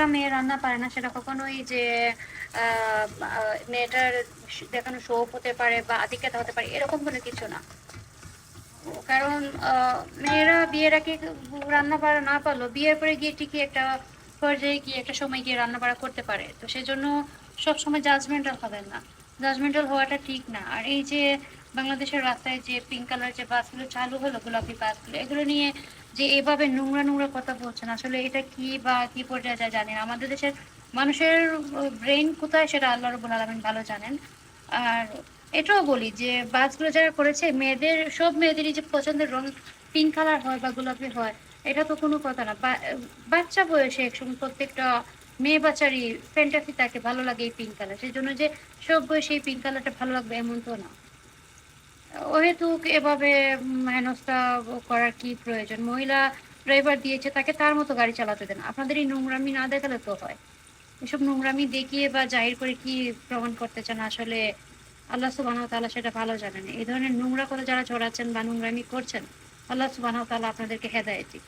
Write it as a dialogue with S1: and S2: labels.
S1: একটা মেয়ে রান্না পারে না সেটা কখনোই যে মেয়েটার দেখানো শো অফ হতে পারে বা আধিক্যতা হতে পারে এরকম কোনো কিছু না। কারণ মেয়েরা বিয়ের আগে রান্না বাড়া না পারলো বিয়ের পরে গিয়ে ঠিকই একটা পর্যায়ে গিয়ে একটা সময় গিয়ে রান্না বাড়া করতে পারে, তো সেজন্য সবসময় জাজমেন্টাল হবেন না, জাজমেন্টাল হওয়াটা ঠিক না। আর এই যে বাংলাদেশের রাস্তায় যে পিঙ্ক কালার যে বাসগুলো চালু হলো, গোলাপি বাসগুলো, এগুলো নিয়ে যে এভাবে নোংরা নোংরা কথা বলছেন, আসলে এটা কি বা কি পর্যায়ে যায় জানি না। আমাদের দেশের মানুষের ব্রেন কোথায় সেটা আল্লাহ রাব্বুল আলামিন ভালো জানেন। আর এটাও বলি যে বাসগুলো যারা করেছে, মেয়েদের সব মেয়েদেরই যে পছন্দের রং পিঙ্ক কালার হয় বা গোলাপি হয়, এটা তো কোনো কথা না। বাচ্চা বয়সে একসময় প্রত্যেকটা মেয়ে বাচ্চারই ফ্যান্টাসি তাকে ভালো লাগে এই পিঙ্ক কালার, সেই জন্য যে সব বয়সে এই পিঙ্ক কালারটা ভালো লাগবে এমন তো না। অহেতুক এভাবে হেনস্থা করার কি প্রয়োজন? মহিলা ড্রাইভার দিয়েছে তাকে তার মতো গাড়ি চালাতে দেন। আপনাদের এই নোংরামি না দেখালে তো হয়। এসব নোংরামি দেখিয়ে বা জাহির করে কি প্রমাণ করতে চান আসলে আল্লাহ সুবহানাহু ওয়া তাআলা সেটা ভালো জানেন। এই ধরনের নোংরা কথা যারা ছড়াচ্ছেন বা নোংরামি করছেন, আল্লাহ সুবহানাহু ওয়া তাআলা আপনাদেরকে হেদায়েত দিক।